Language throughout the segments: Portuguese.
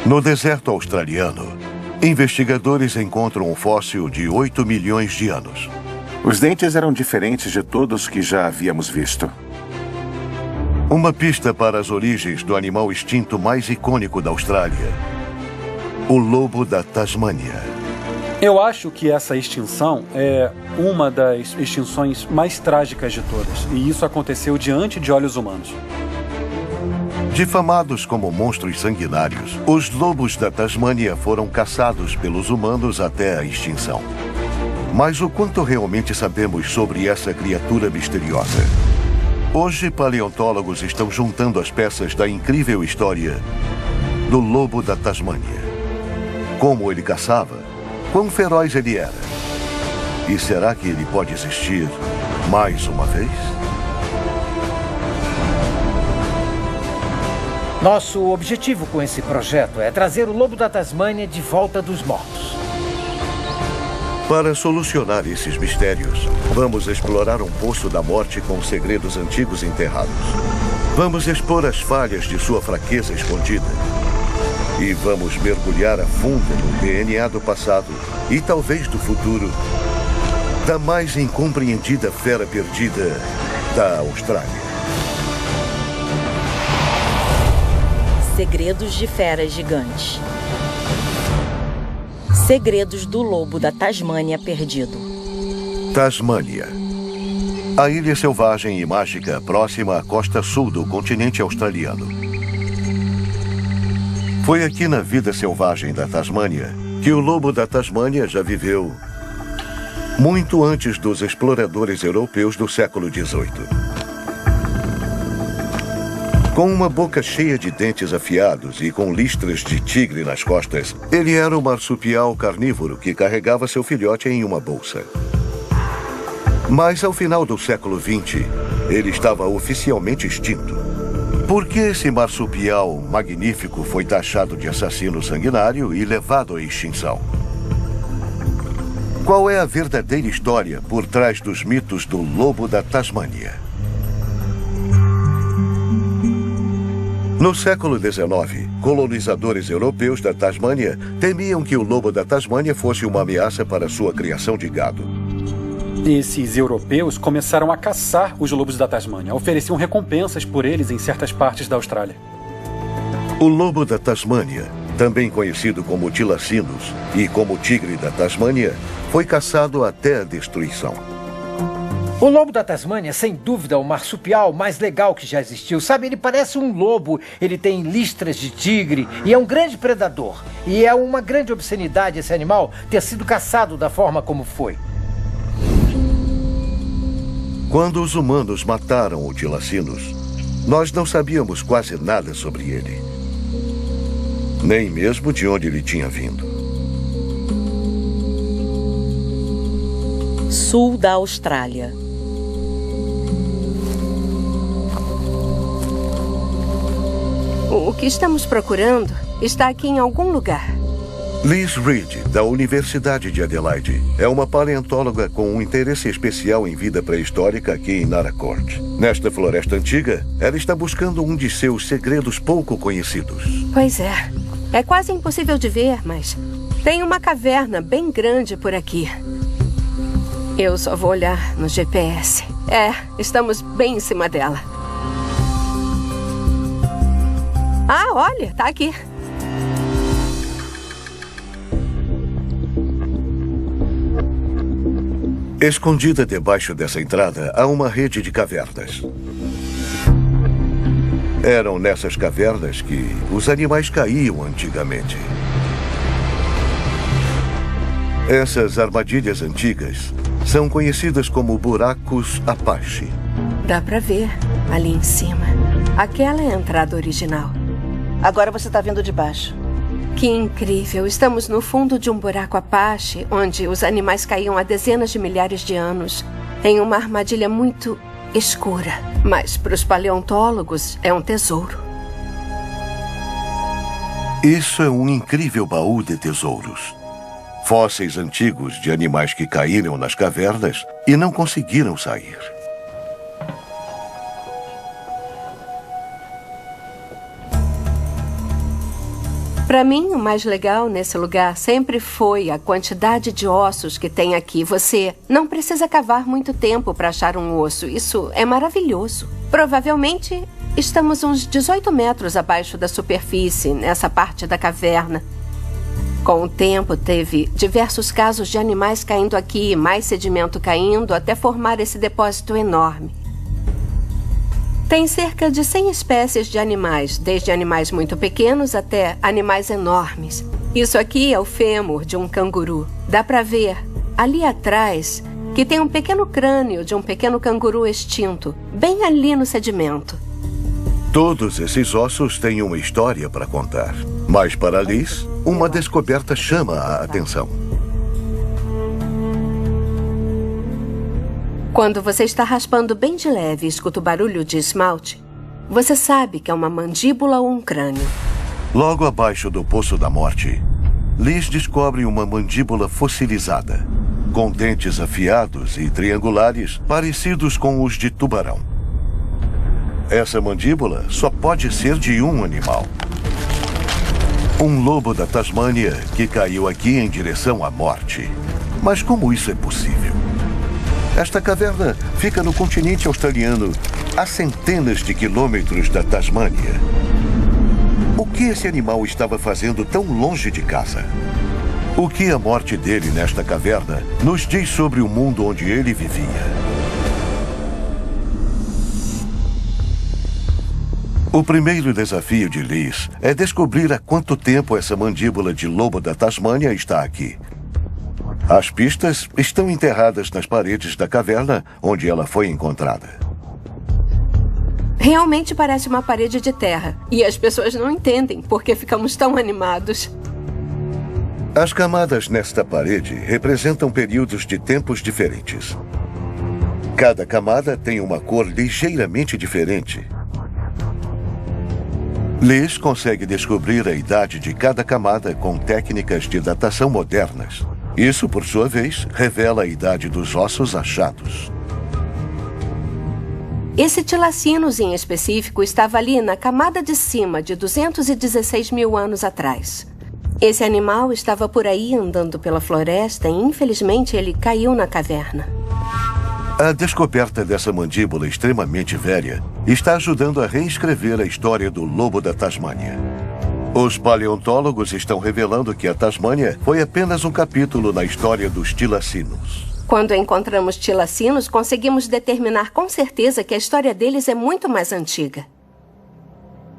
No deserto australiano, investigadores encontram um fóssil de 8 milhões de anos. Os dentes eram diferentes de todos que já havíamos visto. Uma pista para as origens do animal extinto mais icônico da Austrália, o lobo da Tasmânia. Eu acho que essa extinção é uma das extinções mais trágicas de todas, e isso aconteceu diante de olhos humanos. Difamados como monstros sanguinários, os lobos da Tasmânia foram caçados pelos humanos até a extinção. Mas o quanto realmente sabemos sobre essa criatura misteriosa? Hoje, paleontólogos estão juntando as peças da incrível história do lobo da Tasmânia. Como ele caçava, quão feroz ele era. E será que ele pode existir mais uma vez? Nosso objetivo com esse projeto é trazer o lobo da Tasmânia de volta dos mortos. Para solucionar esses mistérios, vamos explorar um poço da morte com segredos antigos enterrados. Vamos expor as falhas de sua fraqueza escondida. E vamos mergulhar a fundo no DNA do passado e talvez do futuro da mais incompreendida fera perdida da Austrália. Segredos de feras gigantes. Segredos do lobo da Tasmânia perdido. Tasmânia. A ilha selvagem e mágica próxima à costa sul do continente australiano. Foi aqui na vida selvagem da Tasmânia que o lobo da Tasmânia já viveu muito antes dos exploradores europeus do século XVIII. Com uma boca cheia de dentes afiados e com listras de tigre nas costas, ele era um marsupial carnívoro que carregava seu filhote em uma bolsa. Mas ao final do século XX, ele estava oficialmente extinto. Por que esse marsupial magnífico foi taxado de assassino sanguinário e levado à extinção? Qual é a verdadeira história por trás dos mitos do lobo da Tasmânia? No século XIX, colonizadores europeus da Tasmânia temiam que o lobo da Tasmânia fosse uma ameaça para sua criação de gado. Esses europeus começaram a caçar os lobos da Tasmânia, ofereciam recompensas por eles em certas partes da Austrália. O lobo da Tasmânia, também conhecido como tilacinus e como tigre da Tasmânia, foi caçado até a destruição. O lobo da Tasmânia, sem dúvida, é o marsupial mais legal que já existiu. Sabe, ele parece um lobo, ele tem listras de tigre e é um grande predador. E é uma grande obscenidade esse animal ter sido caçado da forma como foi. Quando os humanos mataram o tilacinus, nós não sabíamos quase nada sobre ele. Nem mesmo de onde ele tinha vindo. Sul da Austrália. O que estamos procurando está aqui em algum lugar. Liz Reed, da Universidade de Adelaide, é uma paleontóloga com um interesse especial em vida pré-histórica aqui em Naracoorte. Nesta floresta antiga, ela está buscando um de seus segredos pouco conhecidos. Pois é. É quase impossível de ver, mas tem uma caverna bem grande por aqui. Eu só vou olhar no GPS. Estamos bem em cima dela. Ah, olha, tá aqui. Escondida debaixo dessa entrada, há uma rede de cavernas. Eram nessas cavernas que os animais caíam antigamente. Essas armadilhas antigas são conhecidas como buracos Apache. Dá pra ver ali em cima. Aquela é a entrada original. Agora você tá vindo de baixo. Que incrível. Estamos no fundo de um buraco Apache, onde os animais caíam há dezenas de milhares de anos, em uma armadilha muito escura. Mas para os paleontólogos é um tesouro. Isso é um incrível baú de tesouros. Fósseis antigos de animais que caíram nas cavernas e não conseguiram sair. Para mim, o mais legal nesse lugar sempre foi a quantidade de ossos que tem aqui. Você não precisa cavar muito tempo para achar um osso. Isso é maravilhoso. Provavelmente, estamos uns 18 metros abaixo da superfície, nessa parte da caverna. Com o tempo, teve diversos casos de animais caindo aqui, mais sedimento caindo, até formar esse depósito enorme. Tem cerca de 100 espécies de animais, desde animais muito pequenos até animais enormes. Isso aqui é o fêmur de um canguru. Dá para ver, ali atrás, que tem um pequeno crânio de um pequeno canguru extinto, bem ali no sedimento. Todos esses ossos têm uma história para contar. Mas para Liz, uma descoberta chama a atenção. Quando você está raspando bem de leve e escuta o barulho de esmalte, você sabe que é uma mandíbula ou um crânio. Logo abaixo do Poço da Morte, Liz descobre uma mandíbula fossilizada, com dentes afiados e triangulares parecidos com os de tubarão. Essa mandíbula só pode ser de um animal. Um lobo da Tasmânia que caiu aqui em direção à morte. Mas como isso é possível? Esta caverna fica no continente australiano, a centenas de quilômetros da Tasmânia. O que esse animal estava fazendo tão longe de casa? O que a morte dele nesta caverna nos diz sobre o mundo onde ele vivia? O primeiro desafio de Liz é descobrir há quanto tempo essa mandíbula de lobo da Tasmânia está aqui. As pistas estão enterradas nas paredes da caverna onde ela foi encontrada. Realmente parece uma parede de terra. E as pessoas não entendem por que ficamos tão animados. As camadas nesta parede representam períodos de tempos diferentes. Cada camada tem uma cor ligeiramente diferente. Liz consegue descobrir a idade de cada camada com técnicas de datação modernas. Isso, por sua vez, revela a idade dos ossos achados. Esse Tilacinus em específico estava ali na camada de cima de 216 mil anos atrás. Esse animal estava por aí andando pela floresta e, infelizmente, ele caiu na caverna. A descoberta dessa mandíbula extremamente velha está ajudando a reescrever a história do lobo da Tasmânia. Os paleontólogos estão revelando que a Tasmânia foi apenas um capítulo na história dos Tilacinus. Quando encontramos Tilacinus, conseguimos determinar com certeza que a história deles é muito mais antiga.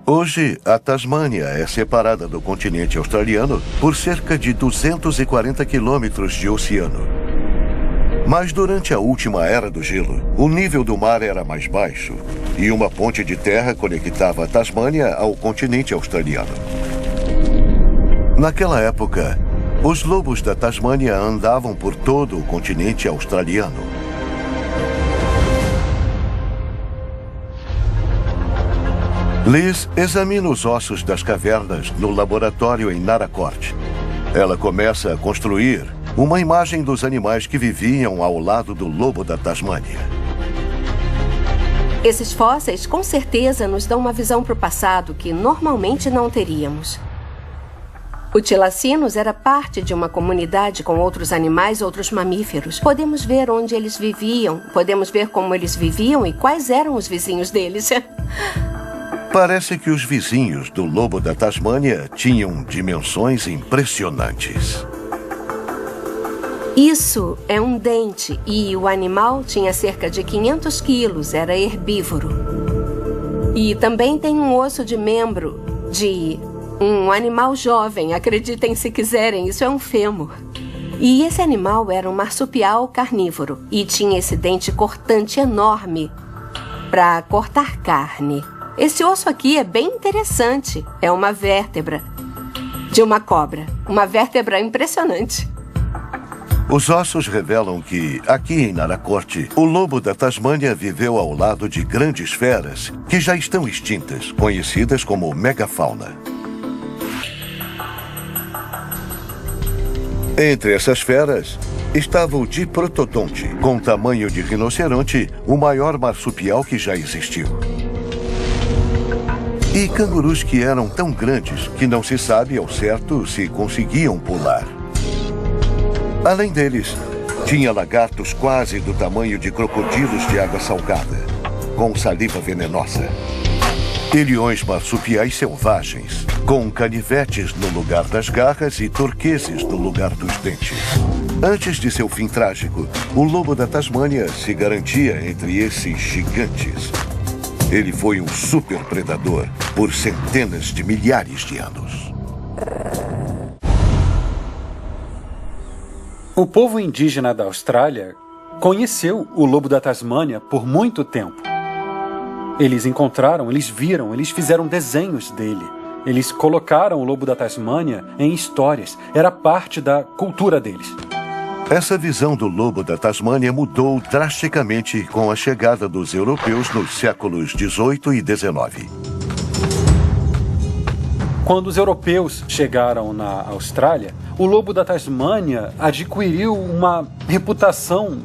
Hoje, a Tasmânia é separada do continente australiano por cerca de 240 quilômetros de oceano. Mas durante a última era do gelo, o nível do mar era mais baixo e uma ponte de terra conectava a Tasmânia ao continente australiano. Naquela época, os lobos da Tasmânia andavam por todo o continente australiano. Liz examina os ossos das cavernas no laboratório em Naracoorte. Ela começa a construir uma imagem dos animais que viviam ao lado do lobo da Tasmânia. Esses fósseis com certeza nos dão uma visão para o passado que normalmente não teríamos. O Tilacinus era parte de uma comunidade com outros animais, outros mamíferos. Podemos ver onde eles viviam, podemos ver como eles viviam e quais eram os vizinhos deles. Parece que os vizinhos do lobo da Tasmânia tinham dimensões impressionantes. Isso é um dente e o animal tinha cerca de 500 quilos, era herbívoro. E também tem um osso de membro de um animal jovem, acreditem se quiserem, isso é um fêmur. E esse animal era um marsupial carnívoro e tinha esse dente cortante enorme para cortar carne. Esse osso aqui é bem interessante, é uma vértebra de uma cobra, uma vértebra impressionante. Os ossos revelam que, aqui em Naracoorte, o lobo da Tasmânia viveu ao lado de grandes feras que já estão extintas, conhecidas como megafauna. Entre essas feras estava o Diprotodonte, com tamanho de rinoceronte, o maior marsupial que já existiu. E cangurus que eram tão grandes que não se sabe ao certo se conseguiam pular. Além deles, tinha lagartos quase do tamanho de crocodilos de água salgada, com saliva venenosa. E leões marsupiais selvagens, com canivetes no lugar das garras e turqueses no lugar dos dentes. Antes de seu fim trágico, o lobo da Tasmânia se garantia entre esses gigantes. Ele foi um super predador por centenas de milhares de anos. O povo indígena da Austrália conheceu o lobo da Tasmânia por muito tempo. Eles encontraram, eles viram, eles fizeram desenhos dele. Eles colocaram o lobo da Tasmânia em histórias. Era parte da cultura deles. Essa visão do lobo da Tasmânia mudou drasticamente com a chegada dos europeus nos séculos XVIII e XIX. Quando os europeus chegaram na Austrália, o lobo da Tasmânia adquiriu uma reputação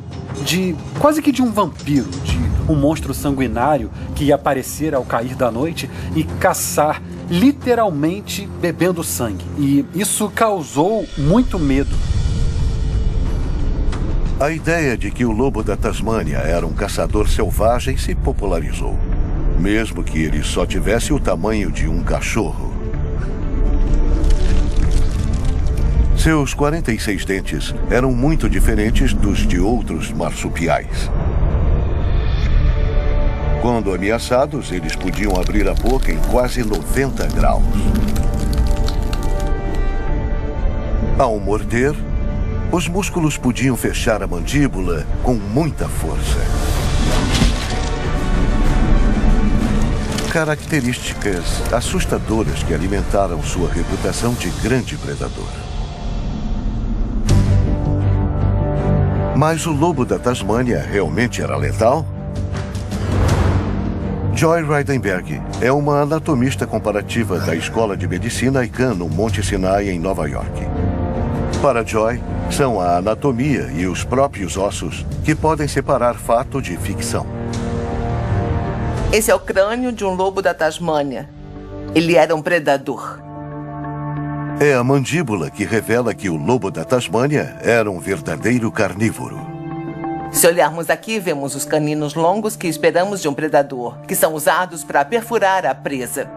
de quase que de um vampiro, de um monstro sanguinário que ia aparecer ao cair da noite e caçar, literalmente bebendo sangue. E isso causou muito medo. A ideia de que o lobo da Tasmânia era um caçador selvagem se popularizou, mesmo que ele só tivesse o tamanho de um cachorro. Seus 46 dentes eram muito diferentes dos de outros marsupiais. Quando ameaçados, eles podiam abrir a boca em quase 90 graus. Ao morder, os músculos podiam fechar a mandíbula com muita força. Características assustadoras que alimentaram sua reputação de grande predador. Mas o lobo da Tasmânia realmente era letal? Joy Reidenberg é uma anatomista comparativa da Escola de Medicina Icahn no Monte Sinai, em Nova York. Para Joy, são a anatomia e os próprios ossos que podem separar fato de ficção. Esse é o crânio de um lobo da Tasmânia. Ele era um predador. É a mandíbula que revela que o lobo da Tasmânia era um verdadeiro carnívoro. Se olharmos aqui, vemos os caninos longos que esperamos de um predador, que são usados para perfurar a presa.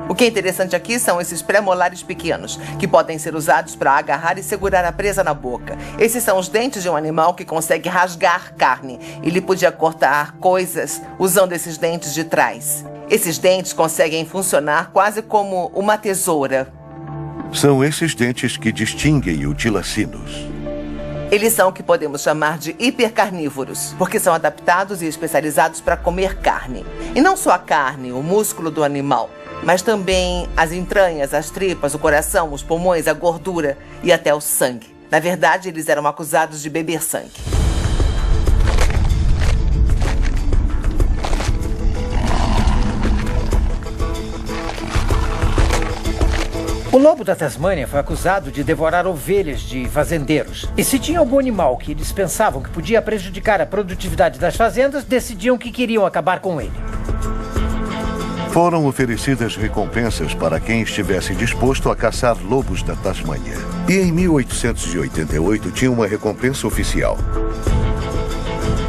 O que é interessante aqui são esses pré-molares pequenos, que podem ser usados para agarrar e segurar a presa na boca. Esses são os dentes de um animal que consegue rasgar carne. Ele podia cortar coisas usando esses dentes de trás. Esses dentes conseguem funcionar quase como uma tesoura. São esses dentes que distinguem o tilacinos. Eles são o que podemos chamar de hipercarnívoros, porque são adaptados e especializados para comer carne. E não só a carne, o músculo do animal, mas também as entranhas, as tripas, o coração, os pulmões, a gordura e até o sangue. Na verdade, eles eram acusados de beber sangue. O lobo da Tasmânia foi acusado de devorar ovelhas de fazendeiros. E se tinha algum animal que eles pensavam que podia prejudicar a produtividade das fazendas, decidiam que queriam acabar com ele. Foram oferecidas recompensas para quem estivesse disposto a caçar lobos da Tasmânia. E em 1888 tinha uma recompensa oficial.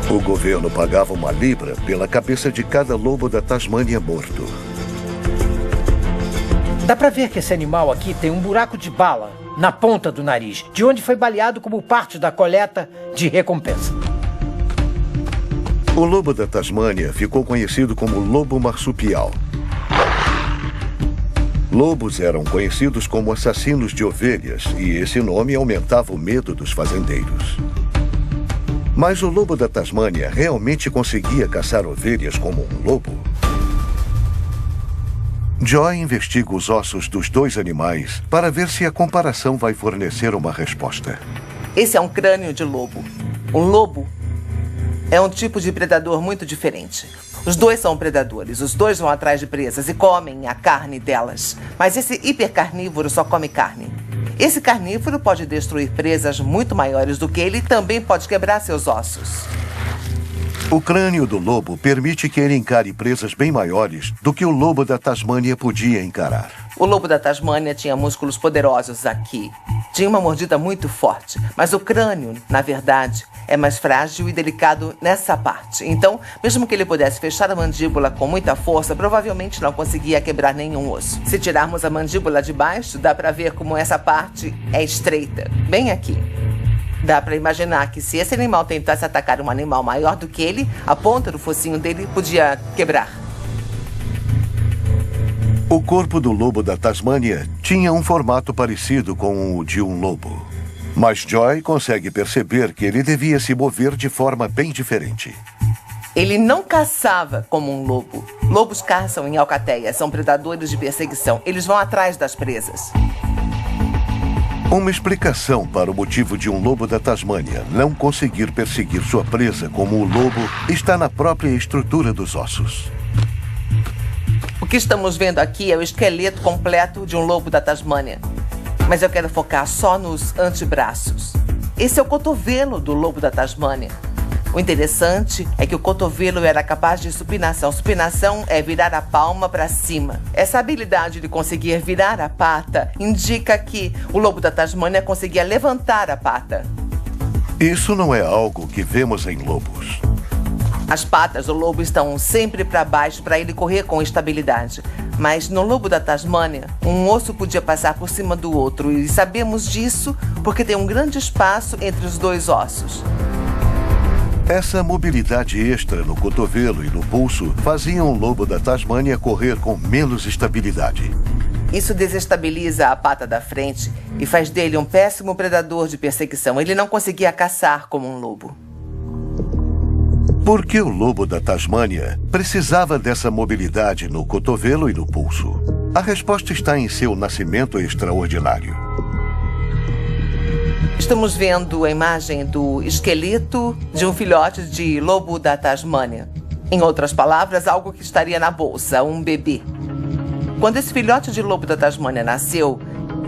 O governo pagava uma libra pela cabeça de cada lobo da Tasmânia morto. Dá pra ver que esse animal aqui tem um buraco de bala na ponta do nariz, de onde foi baleado como parte da coleta de recompensa. O lobo da Tasmânia ficou conhecido como lobo marsupial. Lobos eram conhecidos como assassinos de ovelhas e esse nome aumentava o medo dos fazendeiros. Mas o lobo da Tasmânia realmente conseguia caçar ovelhas como um lobo? Joy investiga os ossos dos dois animais para ver se a comparação vai fornecer uma resposta. Esse é um crânio de lobo. Um lobo é um tipo de predador muito diferente. Os dois são predadores, os dois vão atrás de presas e comem a carne delas. Mas esse hipercarnívoro só come carne. Esse carnívoro pode destruir presas muito maiores do que ele e também pode quebrar seus ossos. O crânio do lobo permite que ele encare presas bem maiores do que o lobo da Tasmânia podia encarar. O lobo da Tasmânia tinha músculos poderosos aqui. Tinha uma mordida muito forte, mas o crânio, na verdade, é mais frágil e delicado nessa parte. Então, mesmo que ele pudesse fechar a mandíbula com muita força, provavelmente não conseguia quebrar nenhum osso. Se tirarmos a mandíbula de baixo, dá pra ver como essa parte é estreita, bem aqui. Dá pra imaginar que se esse animal tentasse atacar um animal maior do que ele, a ponta do focinho dele podia quebrar. O corpo do lobo da Tasmânia tinha um formato parecido com o de um lobo. Mas Joy consegue perceber que ele devia se mover de forma bem diferente. Ele não caçava como um lobo. Lobos caçam em alcateia, são predadores de perseguição. Eles vão atrás das presas. Uma explicação para o motivo de um lobo da Tasmânia não conseguir perseguir sua presa como o lobo está na própria estrutura dos ossos. O que estamos vendo aqui é o esqueleto completo de um lobo da Tasmânia. Mas eu quero focar só nos antebraços. Esse é o cotovelo do lobo da Tasmânia. O interessante é que o cotovelo era capaz de supinação. Supinação é virar a palma para cima. Essa habilidade de conseguir virar a pata indica que o lobo da Tasmânia conseguia levantar a pata. Isso não é algo que vemos em lobos. As patas do lobo estão sempre para baixo para ele correr com estabilidade. Mas no lobo da Tasmânia, um osso podia passar por cima do outro. E sabemos disso porque tem um grande espaço entre os dois ossos. Essa mobilidade extra no cotovelo e no pulso faziam o lobo da Tasmânia correr com menos estabilidade. Isso desestabiliza a pata da frente e faz dele um péssimo predador de perseguição. Ele não conseguia caçar como um lobo. Por que o lobo da Tasmânia precisava dessa mobilidade no cotovelo e no pulso? A resposta está em seu nascimento extraordinário. Estamos vendo a imagem do esqueleto de um filhote de lobo da Tasmânia. Em outras palavras, algo que estaria na bolsa, um bebê. Quando esse filhote de lobo da Tasmânia nasceu,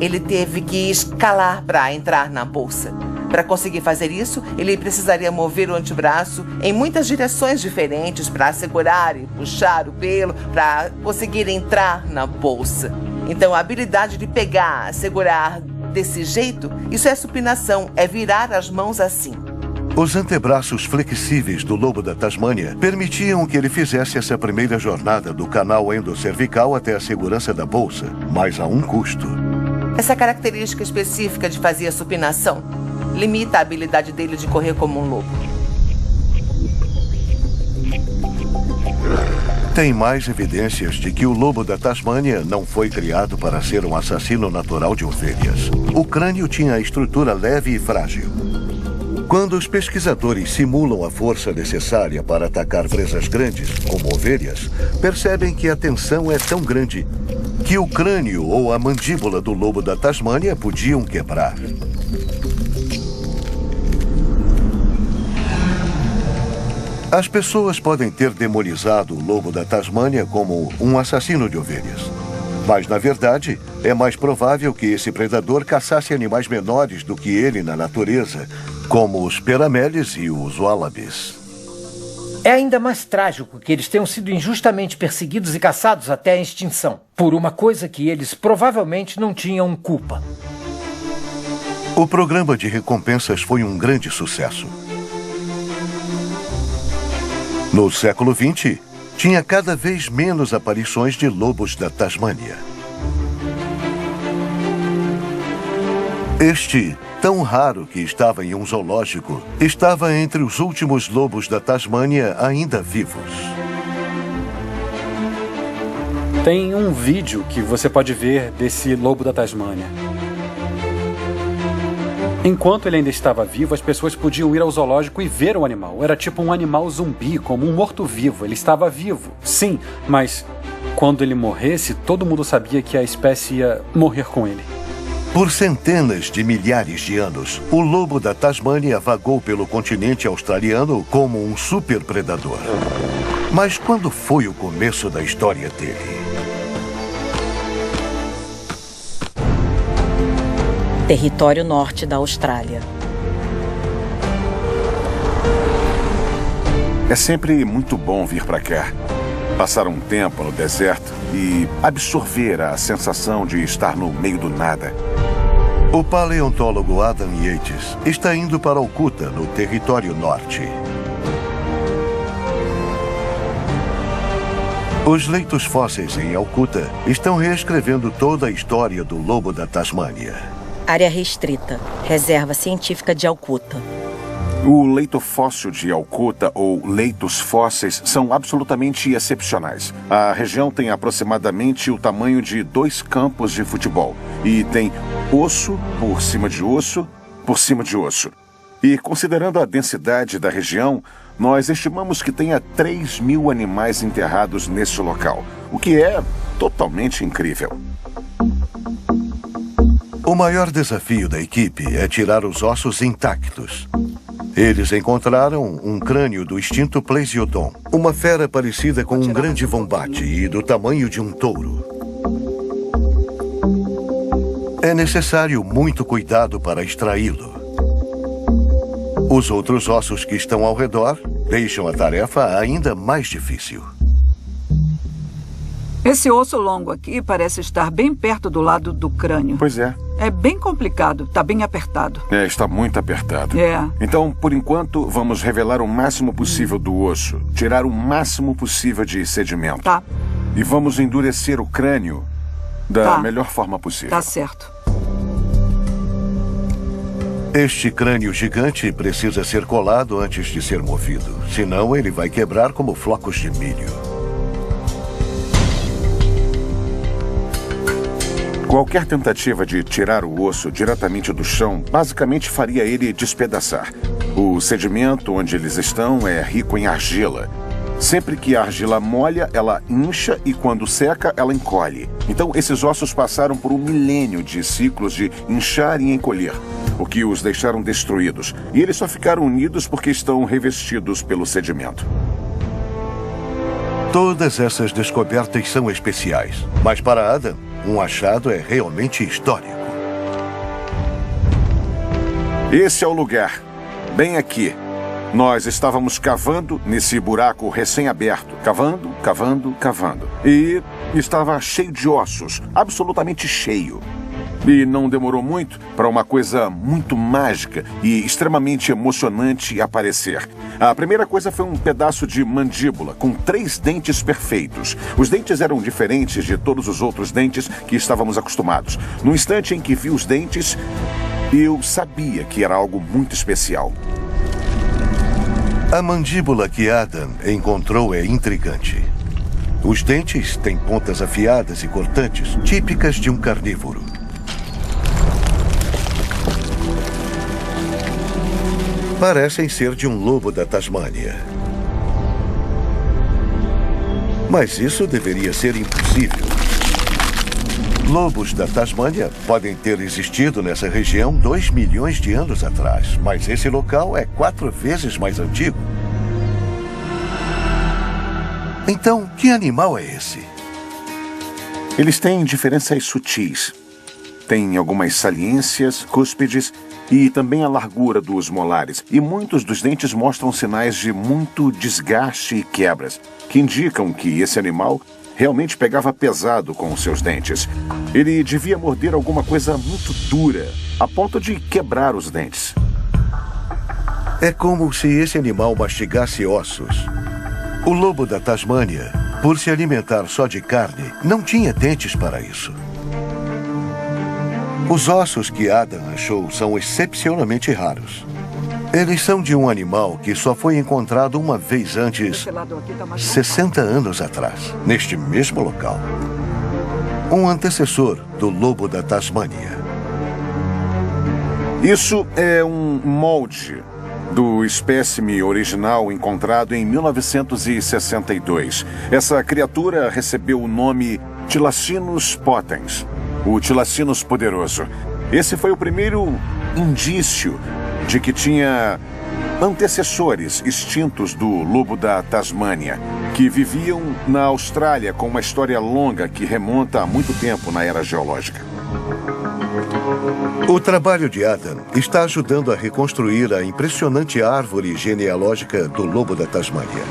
ele teve que escalar para entrar na bolsa. Para conseguir fazer isso, ele precisaria mover o antebraço em muitas direções diferentes para segurar e puxar o pelo para conseguir entrar na bolsa. Então, a habilidade de pegar, segurar desse jeito, isso é supinação, é virar as mãos assim. Os antebraços flexíveis do lobo da Tasmânia permitiam que ele fizesse essa primeira jornada do canal endocervical até a segurança da bolsa, mas a um custo. Essa característica específica de fazer a supinação limita a habilidade dele de correr como um lobo. Tem mais evidências de que o lobo da Tasmânia não foi criado para ser um assassino natural de ovelhas. O crânio tinha a estrutura leve e frágil. Quando os pesquisadores simulam a força necessária para atacar presas grandes, como ovelhas, percebem que a tensão é tão grande que o crânio ou a mandíbula do lobo da Tasmânia podiam quebrar. As pessoas podem ter demonizado o lobo da Tasmânia como um assassino de ovelhas. Mas, na verdade, é mais provável que esse predador caçasse animais menores do que ele na natureza, como os perameles e os wallabies. É ainda mais trágico que eles tenham sido injustamente perseguidos e caçados até a extinção, por uma coisa que eles provavelmente não tinham culpa. O programa de recompensas foi um grande sucesso. No século XX, tinha cada vez menos aparições de lobos da Tasmânia. Este, tão raro que estava em um zoológico, estava entre os últimos lobos da Tasmânia ainda vivos. Tem um vídeo que você pode ver desse lobo da Tasmânia. Enquanto ele ainda estava vivo, as pessoas podiam ir ao zoológico e ver o animal. Era tipo um animal zumbi, como um morto-vivo. Ele estava vivo, sim, mas quando ele morresse, todo mundo sabia que a espécie ia morrer com ele. Por centenas de milhares de anos, o lobo da Tasmânia vagou pelo continente australiano como um superpredador. Mas quando foi o começo da história dele? Território norte da Austrália. É sempre muito bom vir para cá. Passar um tempo no deserto e absorver a sensação de estar no meio do nada. O paleontólogo Adam Yates está indo para Alcuta, no território norte. Os leitos fósseis em Alcuta estão reescrevendo toda a história do lobo da Tasmânia. Área restrita. Reserva científica de Alcuta. O leito fóssil de Alcuta, ou leitos fósseis, são absolutamente excepcionais. A região tem aproximadamente o tamanho de 2 campos de futebol. E tem osso por cima de osso, por cima de osso. E considerando a densidade da região, nós estimamos que tenha 3.000 animais enterrados nesse local, o que é totalmente incrível. O maior desafio da equipe é tirar os ossos intactos. Eles encontraram um crânio do extinto Plesiodon, uma fera parecida com um grande vombate e do tamanho de um touro. É necessário muito cuidado para extraí-lo. Os outros ossos que estão ao redor deixam a tarefa ainda mais difícil. Esse osso longo aqui parece estar bem perto do lado do crânio. Pois é. É bem complicado, está bem apertado. Está muito apertado. É. Então, por enquanto, vamos revelar o máximo possível do osso, tirar o máximo possível de sedimento. Tá. E vamos endurecer o crânio da melhor forma possível. Tá certo. Este crânio gigante precisa ser colado antes de ser movido, senão ele vai quebrar como flocos de milho. Qualquer tentativa de tirar o osso diretamente do chão basicamente faria ele despedaçar. O sedimento onde eles estão é rico em argila. Sempre que a argila molha, ela incha e quando seca, ela encolhe. Então, esses ossos passaram por 1 milênio de ciclos de inchar e encolher, o que os deixaram destruídos. E eles só ficaram unidos porque estão revestidos pelo sedimento. Todas essas descobertas são especiais, mas para Adam, um achado é realmente histórico. Esse é o lugar, bem aqui. Nós estávamos cavando nesse buraco recém-aberto, cavando, cavando, cavando. E estava cheio de ossos, absolutamente cheio. E não demorou muito para uma coisa muito mágica e extremamente emocionante aparecer. A primeira coisa foi um pedaço de mandíbula com 3 dentes perfeitos. Os dentes eram diferentes de todos os outros dentes que estávamos acostumados. No instante em que vi os dentes, eu sabia que era algo muito especial. A mandíbula que Adam encontrou é intrigante. Os dentes têm pontas afiadas e cortantes, típicas de um carnívoro. Parecem ser de um lobo da Tasmânia. Mas isso deveria ser impossível. Lobos da Tasmânia podem ter existido nessa região 2 milhões de anos atrás, mas esse local é 4 vezes mais antigo. Então, que animal é esse? Eles têm diferenças sutis. Tem algumas saliências, cúspides e também a largura dos molares. E muitos dos dentes mostram sinais de muito desgaste e quebras, que indicam que esse animal realmente pegava pesado com os seus dentes. Ele devia morder alguma coisa muito dura, a ponto de quebrar os dentes. É como se esse animal mastigasse ossos. O lobo da Tasmânia, por se alimentar só de carne, não tinha dentes para isso. Os ossos que Adam achou são excepcionalmente raros. Eles são de um animal que só foi encontrado uma vez antes, 60 anos atrás, neste mesmo local. Um antecessor do lobo da Tasmânia. Isso é um molde do espécime original encontrado em 1962. Essa criatura recebeu o nome Thylacinus potens, o Thylacinus poderoso. Esse foi o primeiro indício de que tinha antecessores extintos do lobo da Tasmânia, que viviam na Austrália com uma história longa que remonta a muito tempo na era geológica. O trabalho de Adam está ajudando a reconstruir a impressionante árvore genealógica do lobo da Tasmânia.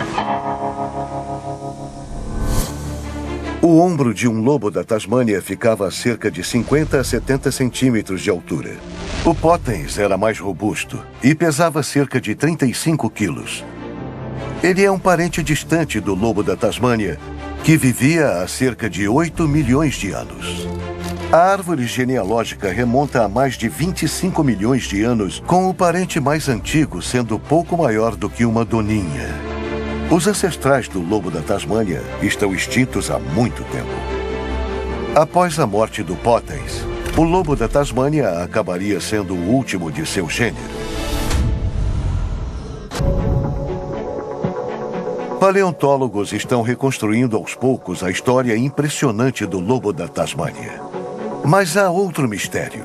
O ombro de um lobo da Tasmânia ficava a cerca de 50 a 70 centímetros de altura. O Potens era mais robusto e pesava cerca de 35 quilos. Ele é um parente distante do lobo da Tasmânia, que vivia há cerca de 8 milhões de anos. A árvore genealógica remonta a mais de 25 milhões de anos, com o parente mais antigo sendo pouco maior do que uma doninha. Os ancestrais do lobo da Tasmânia estão extintos há muito tempo. Após a morte do Potens, o lobo da Tasmânia acabaria sendo o último de seu gênero. Paleontólogos estão reconstruindo aos poucos a história impressionante do lobo da Tasmânia. Mas há outro mistério.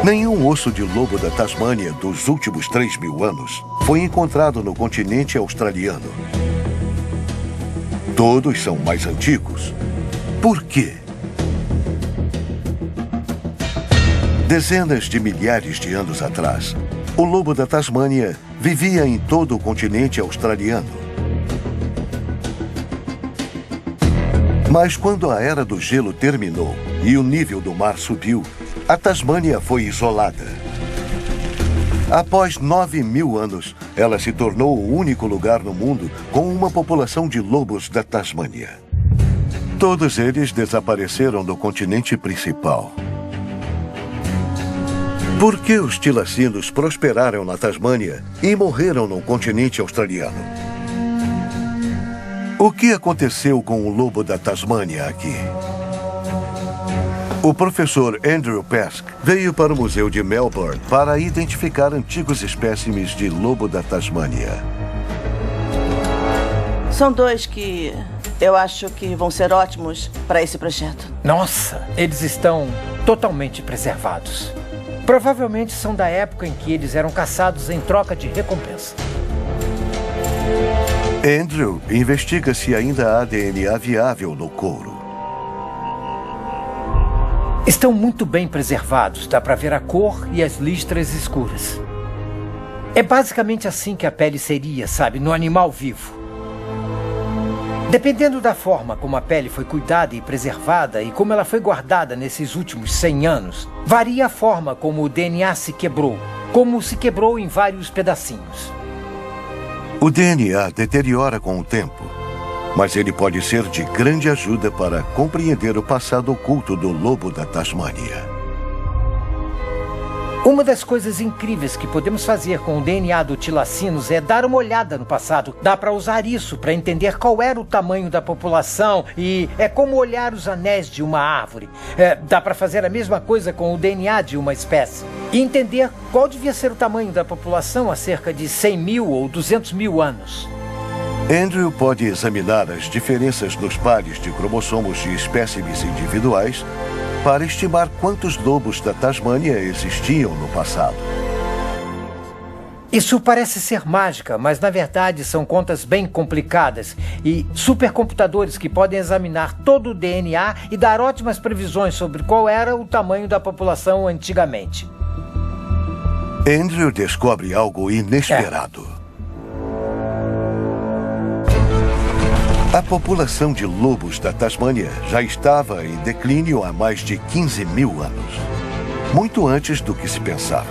Nenhum osso de lobo da Tasmânia dos últimos 3.000 anos foi encontrado no continente australiano. Todos são mais antigos. Por quê? Dezenas de milhares de anos atrás, o lobo da Tasmânia vivia em todo o continente australiano. Mas quando a Era do Gelo terminou e o nível do mar subiu, a Tasmânia foi isolada. Após 9.000 anos, ela se tornou o único lugar no mundo com uma população de lobos da Tasmânia. Todos eles desapareceram do continente principal. Por que os tilacinos prosperaram na Tasmânia e morreram no continente australiano? O que aconteceu com o lobo da Tasmânia aqui? O professor Andrew Pesk veio para o Museu de Melbourne para identificar antigos espécimes de lobo da Tasmânia. São dois que eu acho que vão ser ótimos para esse projeto. Nossa, eles estão totalmente preservados. Provavelmente são da época em que eles eram caçados em troca de recompensa. Andrew investiga se ainda há DNA viável no couro. Estão muito bem preservados, dá para ver a cor e as listras escuras. É basicamente assim que a pele seria, sabe, no animal vivo. Dependendo da forma como a pele foi cuidada e preservada e como ela foi guardada nesses últimos 100 anos, varia a forma como o DNA se quebrou, como se quebrou em vários pedacinhos. O DNA deteriora com o tempo, mas ele pode ser de grande ajuda para compreender o passado oculto do lobo da Tasmânia. Uma das coisas incríveis que podemos fazer com o DNA do tilacinos é dar uma olhada no passado. Dá para usar isso para entender qual era o tamanho da população e é como olhar os anéis de uma árvore. Dá para fazer a mesma coisa com o DNA de uma espécie e entender qual devia ser o tamanho da população há cerca de 100.000 ou 200.000 anos. Andrew pode examinar as diferenças nos pares de cromossomos de espécimes individuais para estimar quantos lobos da Tasmânia existiam no passado. Isso parece ser mágica, mas na verdade são contas bem complicadas e supercomputadores que podem examinar todo o DNA e dar ótimas previsões sobre qual era o tamanho da população antigamente. Andrew descobre algo inesperado. A população de lobos da Tasmânia já estava em declínio há mais de 15.000 anos, muito antes do que se pensava.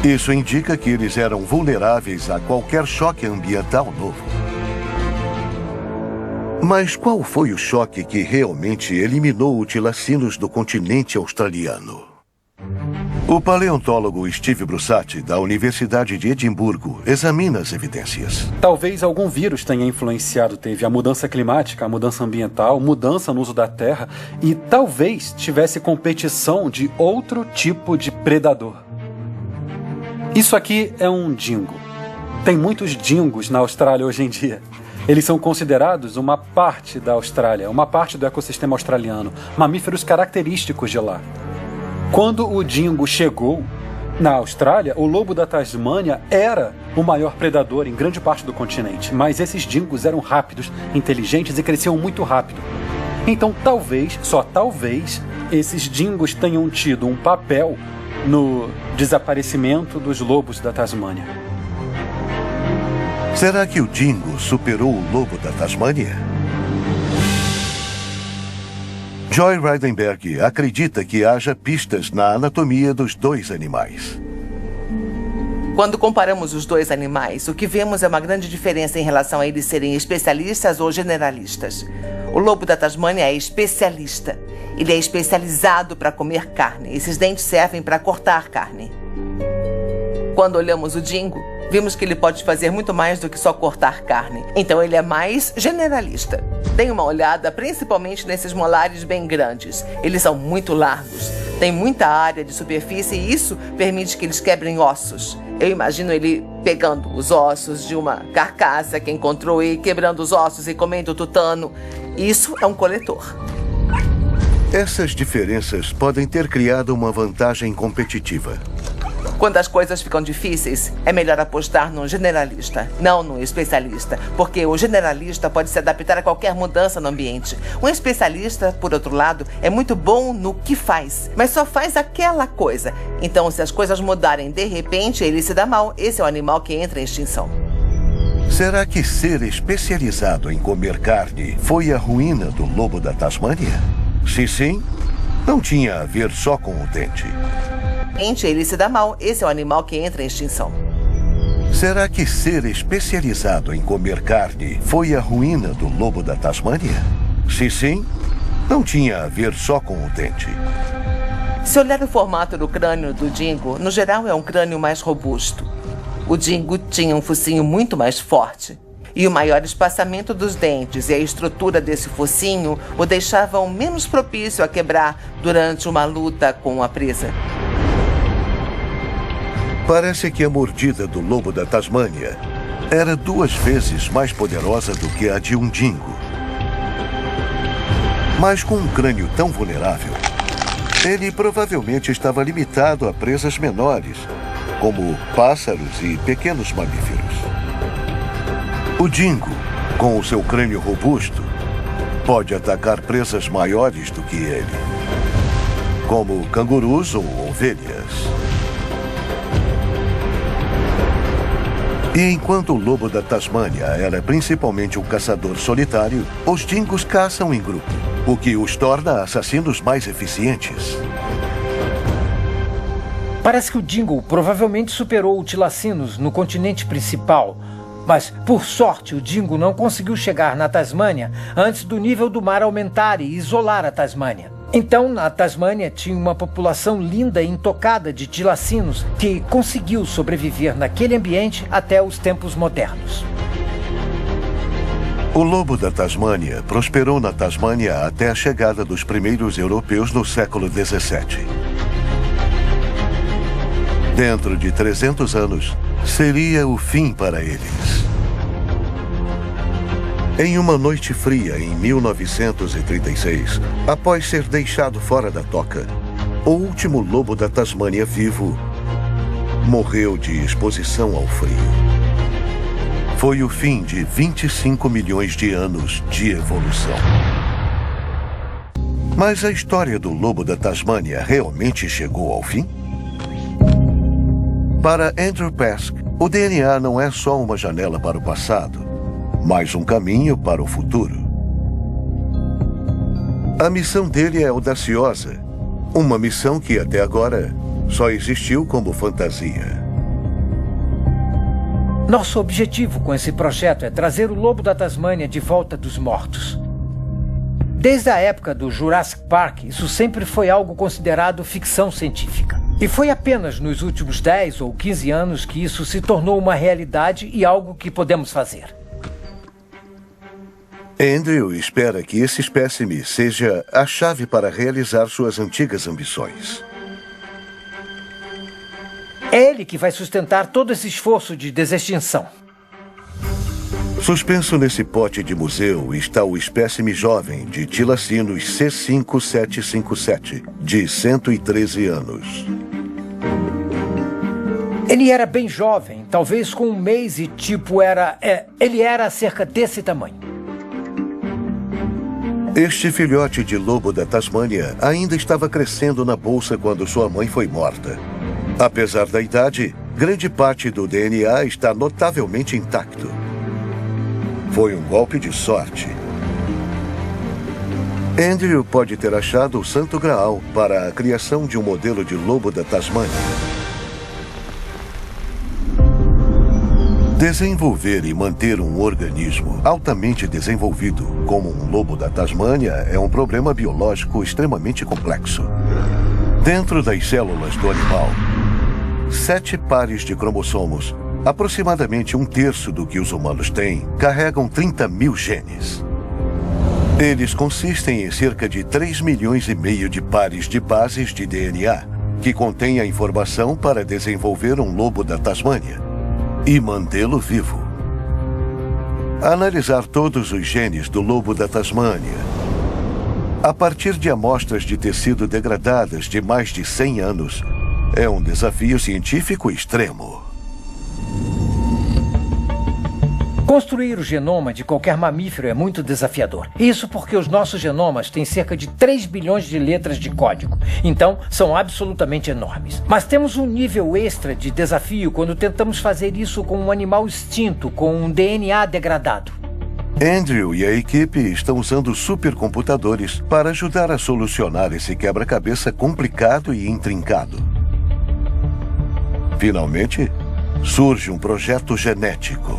Isso indica que eles eram vulneráveis a qualquer choque ambiental novo. Mas qual foi o choque que realmente eliminou os tilacinos do continente australiano? O paleontólogo Steve Brussati, da Universidade de Edimburgo, examina as evidências. Talvez algum vírus tenha influenciado. Teve a mudança climática, a mudança ambiental, mudança no uso da terra e talvez tivesse competição de outro tipo de predador. Isso aqui é um dingo. Tem muitos dingos na Austrália hoje em dia. Eles são considerados uma parte da Austrália, uma parte do ecossistema australiano, mamíferos característicos de lá. Quando o dingo chegou na Austrália, o lobo da Tasmânia era o maior predador em grande parte do continente, mas esses dingos eram rápidos, inteligentes e cresciam muito rápido. Então, talvez, só talvez, esses dingos tenham tido um papel no desaparecimento dos lobos da Tasmânia. Será que o dingo superou o lobo da Tasmânia? Joy Reidenberg acredita que haja pistas na anatomia dos dois animais. Quando comparamos os dois animais, o que vemos é uma grande diferença em relação a eles serem especialistas ou generalistas. O lobo da Tasmânia é especialista. Ele é especializado para comer carne. Esses dentes servem para cortar carne. Quando olhamos o dingo, vimos que ele pode fazer muito mais do que só cortar carne. Então ele é mais generalista. Dê uma olhada principalmente nesses molares bem grandes. Eles são muito largos. Tem muita área de superfície e isso permite que eles quebrem ossos. Eu imagino ele pegando os ossos de uma carcaça que encontrou e quebrando os ossos e comendo o tutano. Isso é um coletor. Essas diferenças podem ter criado uma vantagem competitiva. Quando as coisas ficam difíceis, é melhor apostar num generalista, não num especialista, porque o generalista pode se adaptar a qualquer mudança no ambiente. Um especialista, por outro lado, é muito bom no que faz, mas só faz aquela coisa. Então, se as coisas mudarem de repente, ele se dá mal. Esse é o animal que entra em extinção. Será que ser especializado em comer carne foi a ruína do lobo da Tasmânia? Se sim, não tinha a ver só com o dente. Ele se dá mal. Esse é o animal que entra em extinção. Será que ser especializado em comer carne foi a ruína do lobo da Tasmânia? Se sim, não tinha a ver só com o dente. Se olhar o formato do crânio do dingo, no geral é um crânio mais robusto. O dingo tinha um focinho muito mais forte. E o maior espaçamento dos dentes e a estrutura desse focinho o deixavam menos propício a quebrar durante uma luta com a presa. Parece que a mordida do lobo da Tasmânia era 2 vezes mais poderosa do que a de um dingo. Mas com um crânio tão vulnerável, ele provavelmente estava limitado a presas menores, como pássaros e pequenos mamíferos. O dingo, com o seu crânio robusto, pode atacar presas maiores do que ele, como cangurus ou ovelhas. E enquanto o lobo da Tasmânia era principalmente um caçador solitário, os dingos caçam em grupo, o que os torna assassinos mais eficientes. Parece que o dingo provavelmente superou o tilacinos no continente principal. Mas, por sorte, o dingo não conseguiu chegar na Tasmânia antes do nível do mar aumentar e isolar a Tasmânia. Então, na Tasmânia tinha uma população linda e intocada de tilacinos que conseguiu sobreviver naquele ambiente até os tempos modernos. O lobo da Tasmânia prosperou na Tasmânia até a chegada dos primeiros europeus no século XVII. Dentro de 300 anos, seria o fim para eles. Em uma noite fria em 1936, após ser deixado fora da toca, o último lobo da Tasmânia vivo morreu de exposição ao frio. Foi o fim de 25 milhões de anos de evolução. Mas a história do lobo da Tasmânia realmente chegou ao fim? Para Andrew Pask, o DNA não é só uma janela para o passado, mas um caminho para o futuro. A missão dele é audaciosa, uma missão que até agora só existiu como fantasia. Nosso objetivo com esse projeto é trazer o lobo da Tasmânia de volta dos mortos. Desde a época do Jurassic Park, isso sempre foi algo considerado ficção científica. E foi apenas nos últimos 10 ou 15 anos que isso se tornou uma realidade e algo que podemos fazer. Andrew espera que esse espécime seja a chave para realizar suas antigas ambições. É ele que vai sustentar todo esse esforço de desextinção. Suspenso nesse pote de museu está o espécime jovem de tilacinos C5757, de 113 anos. Ele era bem jovem, talvez com 1 mês e ele era cerca desse tamanho. Este filhote de lobo da Tasmânia ainda estava crescendo na bolsa quando sua mãe foi morta. Apesar da idade, grande parte do DNA está notavelmente intacto. Foi um golpe de sorte. Andrew pode ter achado o Santo Graal para a criação de um modelo de lobo da Tasmânia. Desenvolver e manter um organismo altamente desenvolvido, como um lobo da Tasmânia, é um problema biológico extremamente complexo. Dentro das células do animal, 7 pares de cromossomos, aproximadamente 1/3 do que os humanos têm, carregam 30.000 genes. Eles consistem em cerca de 3,5 milhões de pares de bases de DNA, que contêm a informação para desenvolver um lobo da Tasmânia e mantê-lo vivo. Analisar todos os genes do lobo da Tasmânia, a partir de amostras de tecido degradadas de mais de 100 anos, é um desafio científico extremo. Construir o genoma de qualquer mamífero é muito desafiador. Isso porque os nossos genomas têm cerca de 3 bilhões de letras de código. Então, são absolutamente enormes. Mas temos um nível extra de desafio quando tentamos fazer isso com um animal extinto, com um DNA degradado. Andrew e a equipe estão usando supercomputadores para ajudar a solucionar esse quebra-cabeça complicado e intrincado. Finalmente, surge um projeto genético.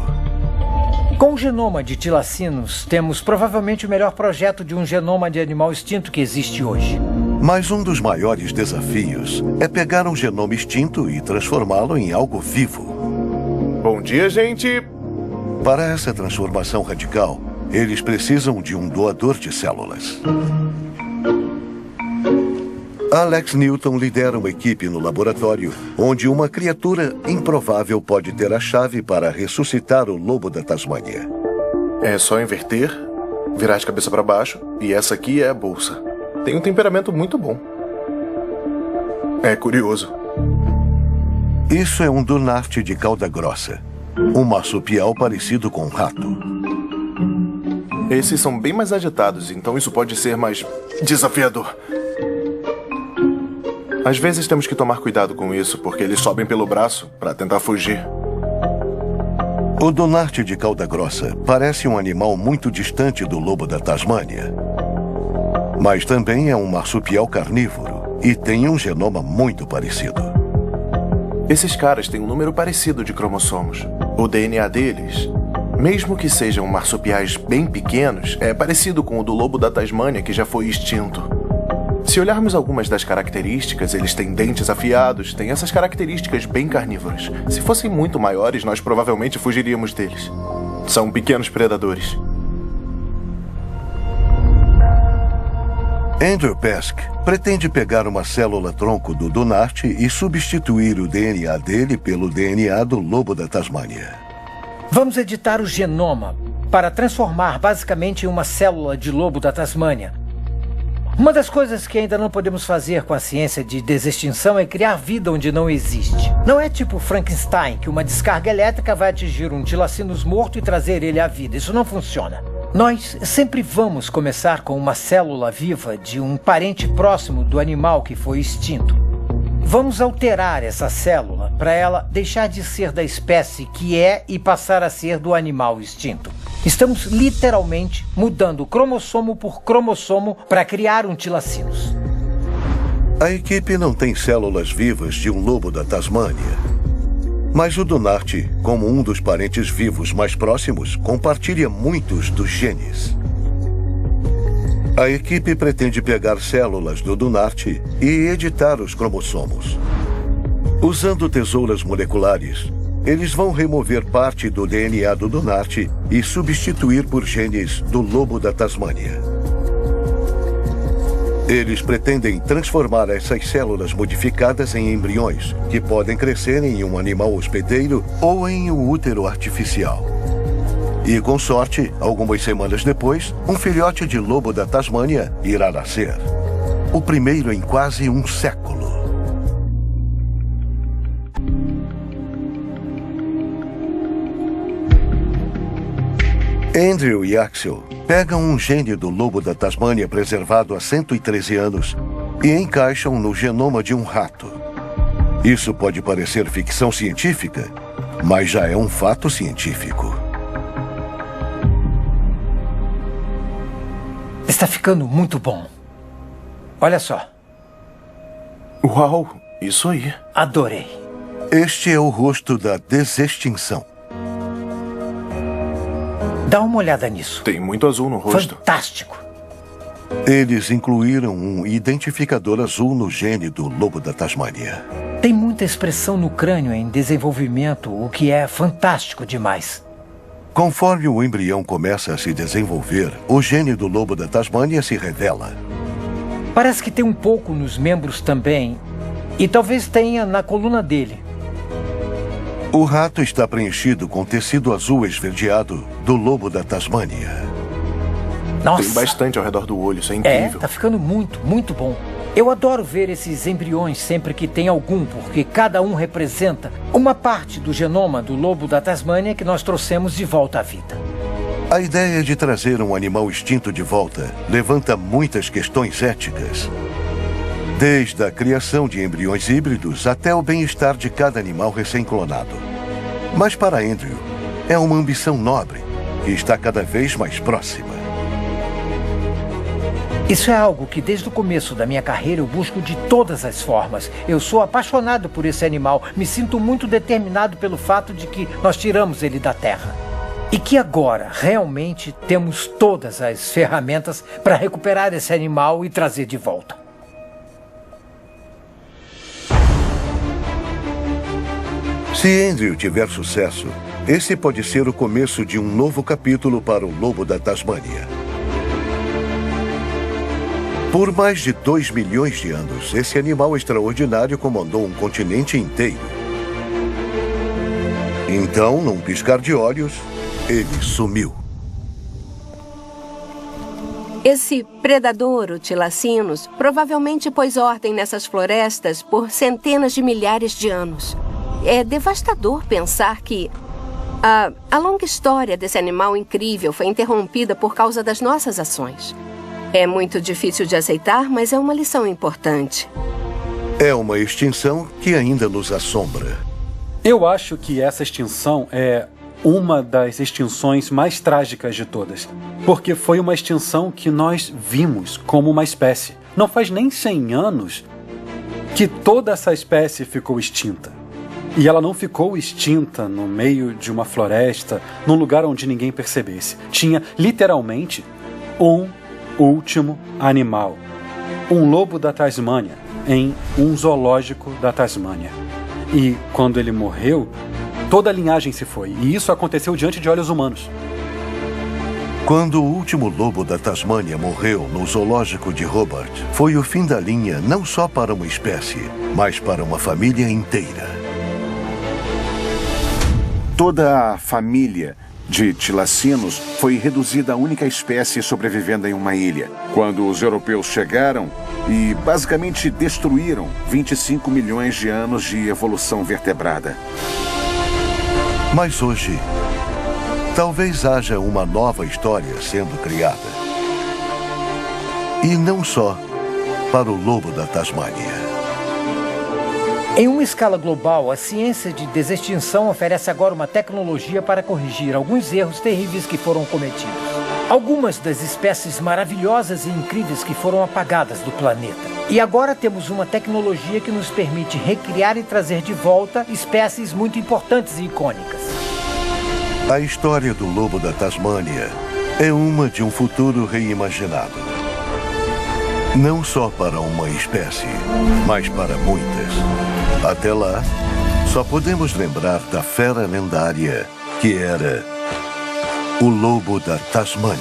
Com o genoma de tilacinos, temos provavelmente o melhor projeto de um genoma de animal extinto que existe hoje. Mas um dos maiores desafios é pegar um genoma extinto e transformá-lo em algo vivo. Bom dia, gente! Para essa transformação radical, eles precisam de um doador de células. Alex Newton lidera uma equipe no laboratório onde uma criatura improvável pode ter a chave para ressuscitar o lobo da Tasmânia. É só inverter, virar de cabeça para baixo, e essa aqui é a bolsa. Tem um temperamento muito bom. É curioso. Isso é um Dunart de cauda grossa, um marsupial parecido com um rato. Esses são bem mais agitados, então isso pode ser mais desafiador. Às vezes temos que tomar cuidado com isso, porque eles sobem pelo braço para tentar fugir. O Dunart de cauda grossa parece um animal muito distante do lobo da Tasmânia. Mas também é um marsupial carnívoro e tem um genoma muito parecido. Esses caras têm um número parecido de cromossomos. O DNA deles, mesmo que sejam marsupiais bem pequenos, é parecido com o do lobo da Tasmânia, que já foi extinto. Se olharmos algumas das características, eles têm dentes afiados, têm essas características bem carnívoras. Se fossem muito maiores, nós provavelmente fugiríamos deles. São pequenos predadores. Andrew Pesk pretende pegar uma célula-tronco do Dunart e substituir o DNA dele pelo DNA do lobo da Tasmânia. Vamos editar o genoma para transformar basicamente em uma célula de lobo da Tasmânia. Uma das coisas que ainda não podemos fazer com a ciência de desextinção é criar vida onde não existe. Não é tipo Frankenstein, que uma descarga elétrica vai atingir um tilacinus morto e trazer ele à vida. Isso não funciona. Nós sempre vamos começar com uma célula viva de um parente próximo do animal que foi extinto. Vamos alterar essa célula para ela deixar de ser da espécie que é e passar a ser do animal extinto. Estamos literalmente mudando cromossomo por cromossomo para criar um tilacinus. A equipe não tem células vivas de um lobo da Tasmânia. Mas o Dunart, como um dos parentes vivos mais próximos, compartilha muitos dos genes. A equipe pretende pegar células do Dunart e editar os cromossomos. Usando tesouras moleculares, eles vão remover parte do DNA do Dunart e substituir por genes do lobo da Tasmânia. Eles pretendem transformar essas células modificadas em embriões, que podem crescer em um animal hospedeiro ou em um útero artificial. E, com sorte, algumas semanas depois, um filhote de lobo da Tasmânia irá nascer. O primeiro em quase um século. Andrew e Axel pegam um gene do lobo da Tasmânia preservado há 113 anos e encaixam no genoma de um rato. Isso pode parecer ficção científica, mas já é um fato científico. Está ficando muito bom. Olha só. Uau, isso aí. Adorei. Este é o rosto da desextinção. Dá uma olhada nisso. Tem muito azul no rosto. Fantástico. Eles incluíram um identificador azul no gene do lobo da Tasmânia. Tem muita expressão no crânio em desenvolvimento, o que é fantástico demais. Conforme o embrião começa a se desenvolver, o gene do lobo da Tasmânia se revela. Parece que tem um pouco nos membros também, e talvez tenha na coluna dele. O rato está preenchido com tecido azul esverdeado do lobo da Tasmânia. Nossa! Tem bastante ao redor do olho, isso é incrível. Tá ficando muito, muito bom. Eu adoro ver esses embriões sempre que tem algum, porque cada um representa uma parte do genoma do lobo da Tasmânia que nós trouxemos de volta à vida. A ideia de trazer um animal extinto de volta levanta muitas questões éticas. Desde a criação de embriões híbridos até o bem-estar de cada animal recém-clonado. Mas para Andrew, é uma ambição nobre que está cada vez mais próxima. Isso é algo que desde o começo da minha carreira eu busco de todas as formas. Eu sou apaixonado por esse animal, me sinto muito determinado pelo fato de que nós tiramos ele da terra. E que agora, realmente, temos todas as ferramentas para recuperar esse animal e trazer de volta. Se Andrew tiver sucesso, esse pode ser o começo de um novo capítulo para o lobo da Tasmânia. Por mais de 2 milhões de anos, esse animal extraordinário comandou um continente inteiro. Então, num piscar de olhos, ele sumiu. Esse predador, o Tilacinus, provavelmente pôs ordem nessas florestas por centenas de milhares de anos. É devastador pensar que a longa história desse animal incrível foi interrompida por causa das nossas ações. É muito difícil de aceitar, mas é uma lição importante. É uma extinção que ainda nos assombra. Eu acho que essa extinção é uma das extinções mais trágicas de todas. Porque foi uma extinção que nós vimos como uma espécie. Não faz nem 100 anos que toda essa espécie ficou extinta. E ela não ficou extinta no meio de uma floresta, num lugar onde ninguém percebesse. Tinha, literalmente, um último animal. Um lobo da Tasmânia, em um zoológico da Tasmânia. E quando ele morreu, toda a linhagem se foi. E isso aconteceu diante de olhos humanos. Quando o último lobo da Tasmânia morreu no zoológico de Hobart, foi o fim da linha não só para uma espécie, mas para uma família inteira. Toda a família de Tilacinus foi reduzida à única espécie sobrevivendo em uma ilha. Quando os europeus chegaram e basicamente destruíram 25 milhões de anos de evolução vertebrada. Mas hoje, talvez haja uma nova história sendo criada. E não só para o lobo da Tasmânia. Em uma escala global, a ciência de desextinção oferece agora uma tecnologia para corrigir alguns erros terríveis que foram cometidos. Algumas das espécies maravilhosas e incríveis que foram apagadas do planeta. E agora temos uma tecnologia que nos permite recriar e trazer de volta espécies muito importantes e icônicas. A história do lobo da Tasmânia é uma de um futuro reimaginado. Não só para uma espécie, mas para muitas. Até lá, só podemos lembrar da fera lendária que era o lobo da Tasmânia.